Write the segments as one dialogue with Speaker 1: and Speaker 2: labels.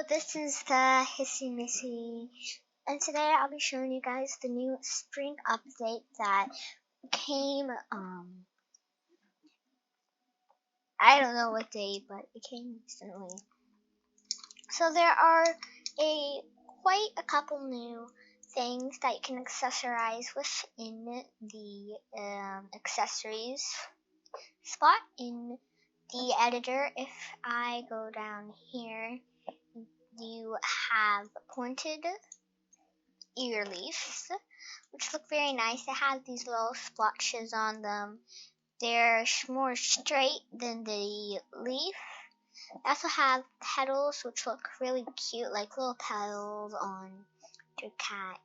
Speaker 1: This is the Hissy Missy, and today I'll be showing you guys the new spring update that came, I don't know what day, but it came recently. So there are quite a couple new things that you can accessorize within the accessories spot in the editor. If I go down here, you have pointed ear leaves, which look very nice. They have these little splotches on them. They're more straight than the leaf. They also have petals, which look really cute, like little petals on your cat.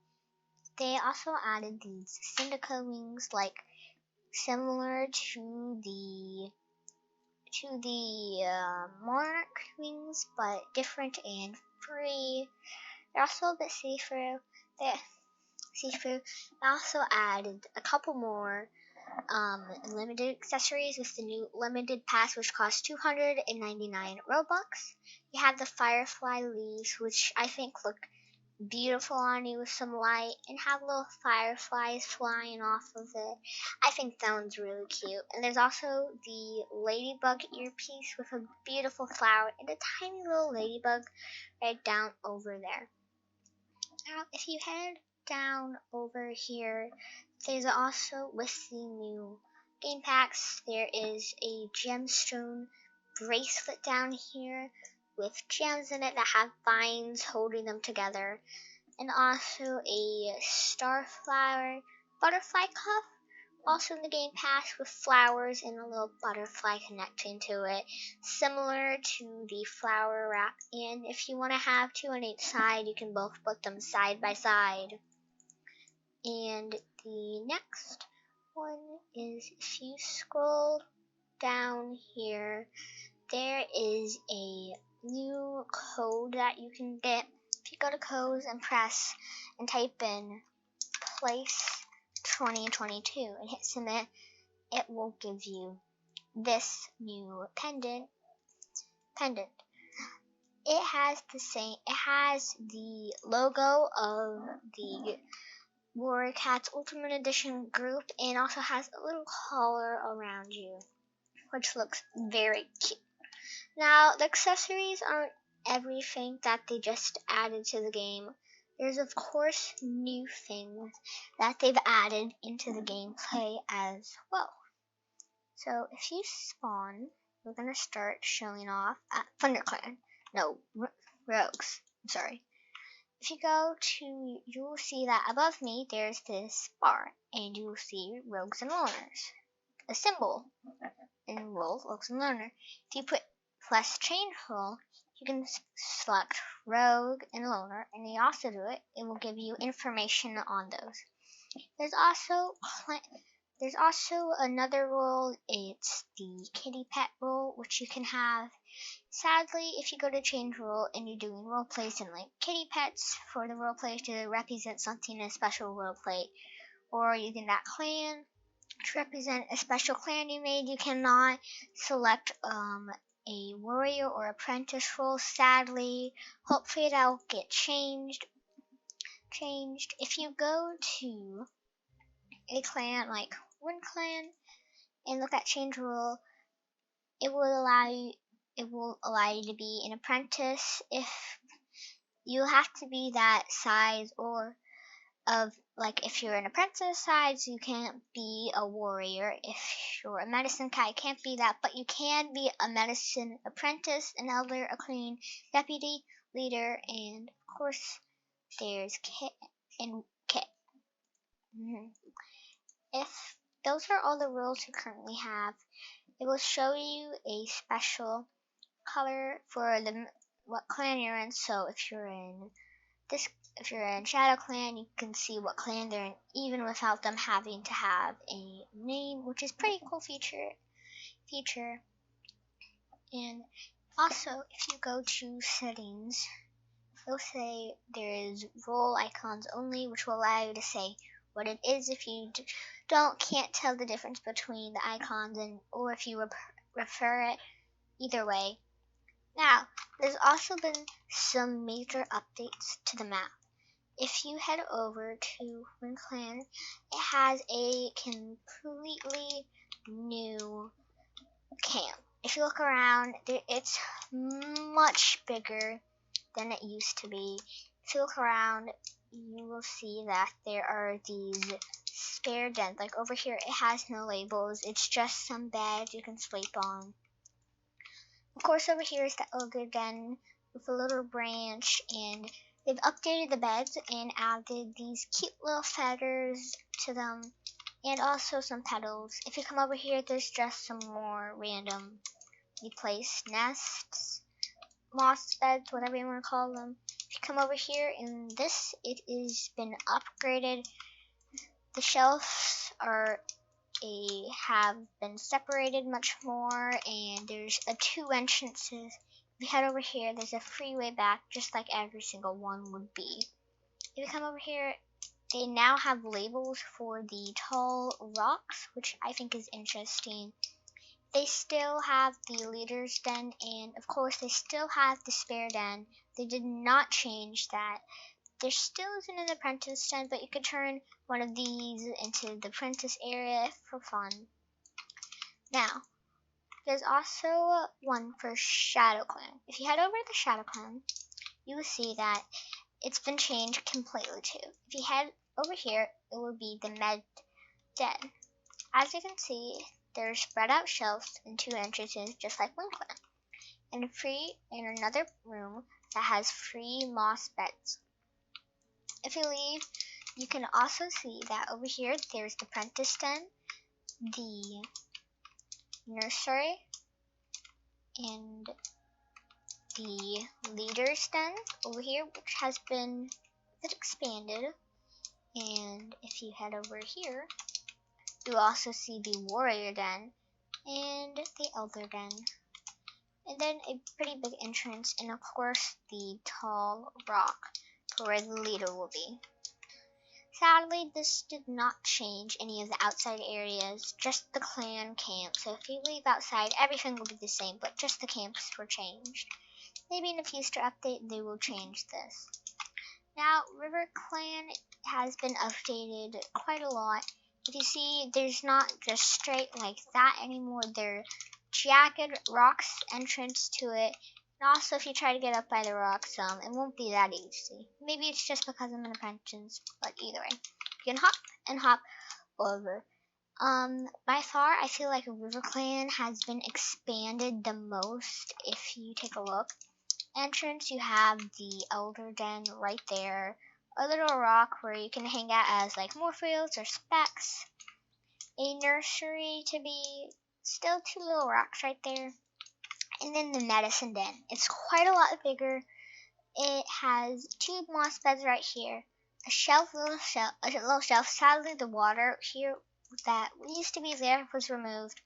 Speaker 1: They also added these syndica wings, like similar to the monarch wings, but different and free. They're also a bit safer. They also added a couple more limited accessories with the new limited pass, which costs 299 Robux. You have the firefly leaves, which I think look beautiful on you with some light, and have little fireflies flying off of it. I think that one's really cute. And there's also the ladybug earpiece with a beautiful flower and a tiny little ladybug right down over there. Now, if you head down over here, there's also, with the new game packs, there is a gemstone bracelet down here with gems in it that have vines holding them together, and also a starflower butterfly cuff, also in the game pass, with flowers and a little butterfly connecting to it, similar to the flower wrap. And if you want to have two on each side, you can both put them side by side. And the next one is, if you scroll down here, there is a new code that you can get. If you go to codes and press and type in place 2022 and hit submit, it will give you this new pendant. It has the logo of the Warrior Cats Ultimate Edition group, and also has a little collar around you, which looks very cute. Now, the accessories aren't everything that they just added to the game. There's, of course, new things that they've added into the gameplay as well. So, if you spawn, we're going to start showing off at Thunderclan. No, Rogues. I'm sorry. If you go to, you will see that above me there's this bar, and you will see Rogues and Loners, a symbol in Rogues and Loner. If you put plus change role, you can select Rogue and Loner, and you also do it, it will give you information on those. There's also another role. It's the kitty pet role, which you can have. Sadly, if you go to change role and you're doing role plays and like kitty pets, for the role players to represent something in a special role play, or using that clan to represent a special clan you made, you cannot select a warrior or apprentice role. Sadly, hopefully that'll get changed. If you go to a clan like Winclan and look at change role, it will allow you to be an apprentice. If you have to be that size, or if you're an apprentice size, you can't be a warrior. If you're a medicine cat, you can't be that, but you can be a medicine apprentice, an elder, a queen, deputy, leader, and of course there's Kit and Kit. If those are all the roles you currently have, it will show you a special color for what clan you're in. So if you're in Shadowclan, you can see what clan they're in, even without them having to have a name, which is pretty cool feature. And also, if you go to settings, it'll say there is role icons only, which will allow you to say what it is if you can't tell the difference between the icons, or if you prefer it. Either way, Now, there's also been some major updates to the map. If you head over to Winclan, it has a completely new camp. If you look around, it's much bigger than it used to be. If you look around, you will see that there are these spare dens. Like over here, it has no labels. It's just some beds you can sleep on. Of course, over here is the ogre den with a little branch, and they've updated the beds and added these cute little feathers to them, and also some petals. If you come over here, there's just some more random placed nests, moss beds, whatever you want to call them. If you come over here in this, it has been upgraded. The shelves have been separated much more, and there's two entrances. If you head over here, there's a freeway back, just like every single one would be. If you come over here, they now have labels for the tall rocks, which I think is interesting. They still have the leader's den, and of course they still have the spare den. They did not change that. There still isn't an apprentice den, but you could turn one of these into the apprentice area for fun. Now, there's also one for Shadowclan. If you head over to Shadowclan, you will see that it's been changed completely too. If you head over here, it will be the med den. As you can see, there's spread out shelves and two entrances just like Winclan, and another room that has free moss beds. If you leave, you can also see that over here there's the apprentice den, the nursery, and the leader's den over here, which has been expanded. And if you head over here, you also see the warrior den and the elder den, and then a pretty big entrance, and of course the tall rock where the leader will be. Sadly, this did not change any of the outside areas, just the clan camp. So if you leave outside, everything will be the same, but just the camps were changed. Maybe in a future update they will change this. Now, Riverclan has been updated quite a lot. If you see, there's not just straight like that anymore. There are jagged rocks entrance to it. And also, if you try to get up by the rocks, it won't be that easy. Maybe it's just because I'm an apprentice, but either way, you can hop and hop over. By far, I feel like Riverclan has been expanded the most. If you take a look, entrance, you have the elder den right there, a little rock where you can hang out as like Morpheus or Specs, a nursery to be still two little rocks right there, and then the medicine den. It's quite a lot bigger. It has two moss beds right here, a little shelf. Sadly, the water here that used to be there was removed,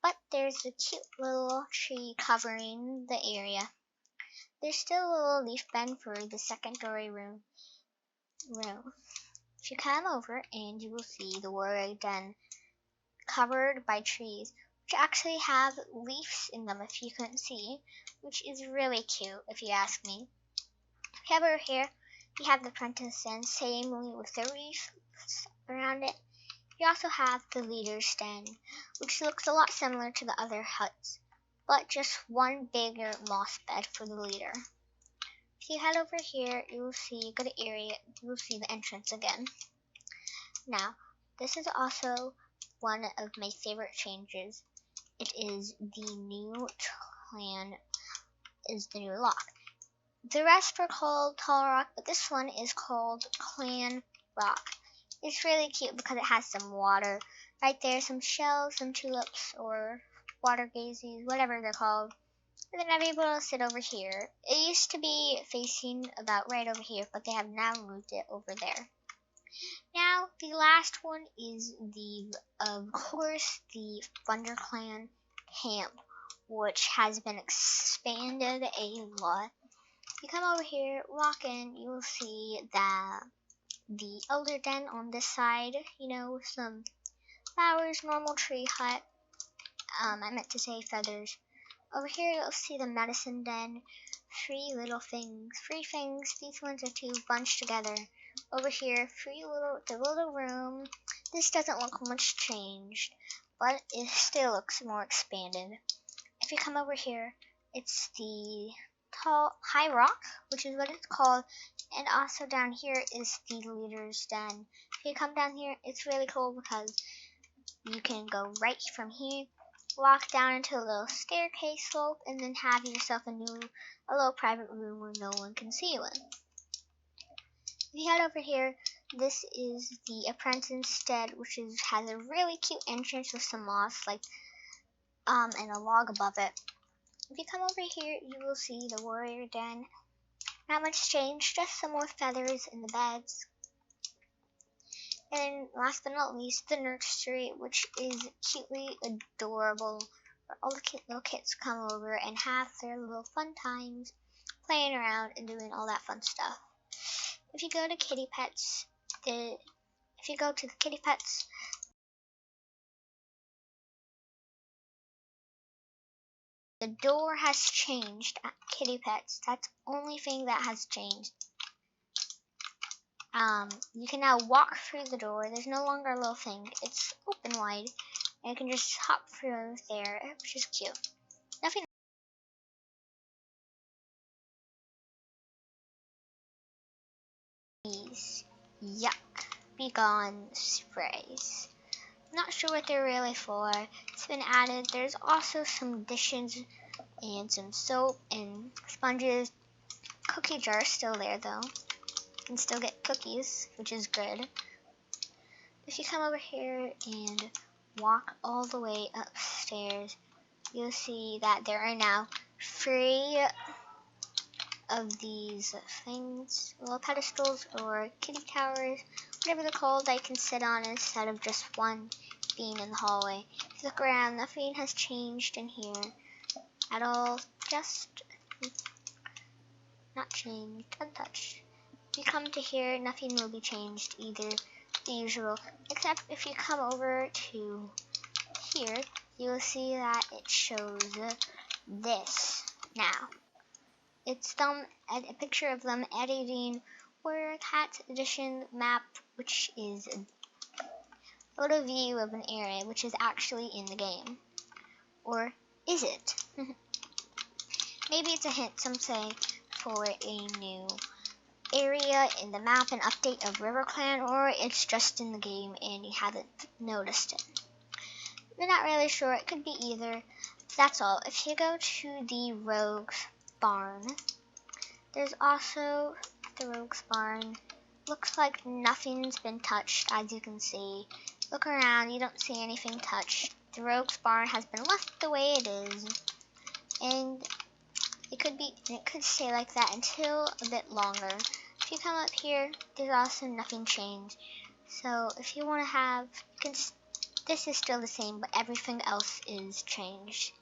Speaker 1: but there's a cute little tree covering the area. There's still a little leaf bend for the secondary room. If you come over, and you will see the warrior den covered by trees, which actually have leaves in them if you couldn't see, which is really cute if you ask me. If you have over here, you have the apprentice den, same with the reef around it. You also have the leader's den, which looks a lot similar to the other huts, but just one bigger moss bed for the leader. If you head over here, you will see, go to area, you will see the entrance again. Now, this is also one of my favorite changes. It is the new lock. The rest were called Tall Rock, but this one is called Clan Rock. It's really cute because it has some water right there, some shells, some tulips, or water gazies, whatever they're called. And then I'm able to sit over here. It used to be facing about right over here, but they have now moved it over there. Now, the last one is of course, the Thunderclan camp, which has been expanded a lot. If you come over here, walk in, you will see that the elder den on this side, with some flowers, normal tree hut. I meant to say feathers. Over here you'll see the medicine den. Three little things. Three things. These ones are two bunched together. Over here, the little room. This doesn't look much changed, but it still looks more expanded. If you come over here, it's the high rock, which is what it's called, and also down here is the leader's den. If you come down here, it's really cool because you can go right from here, walk down into a little staircase slope, and then have yourself a little private room where no one can see you in. If you head over here, this is the apprentice den, which has a really cute entrance with some moss, and a log above it. If you come over here, you will see the warrior den. Not much change, just some more feathers in the beds. And last but not least, the nursery, which is cutely adorable, where all the cute little kids come over and have their little fun times playing around and doing all that fun stuff. If you go to kitty pets, the door has changed at kitty pets. That's the only thing that has changed. You can now walk through the door. There's no longer a little thing. It's open wide, and you can just hop through there, which is cute. Nothing. These yuck, be gone sprays. Not sure what they're really for. It's been added. There's also some dishes and some soap and sponges. Cookie jar still there though. You can still get cookies, which is good. If you come over here and walk all the way upstairs, you'll see that there are now 3 of these things, little pedestals or kitty towers, whatever they're called, that you can sit on instead of just one being in the hallway. If you look around, nothing has changed in here at all, just not changed, untouched. If you come to here, nothing will be changed either, the usual, except if you come over to here, you will see that it shows this now. It's a picture of them editing Warrior Cats Edition map, which is a little view of an area which is actually in the game. Or is it? Maybe it's a hint, some say, for a new area in the map, an update of Riverclan, or it's just in the game and you haven't noticed it. We're not really sure. It could be either. That's all. If you go to the Rogue's Barn, there's also the Rogue's Barn. Looks like nothing's been touched, as you can see. Look around, you don't see anything touched. The Rogue's Barn has been left the way it is, and it could stay like that until a bit longer. If you come up here, there's also nothing changed. So if you want to have, this is still the same, but everything else is changed.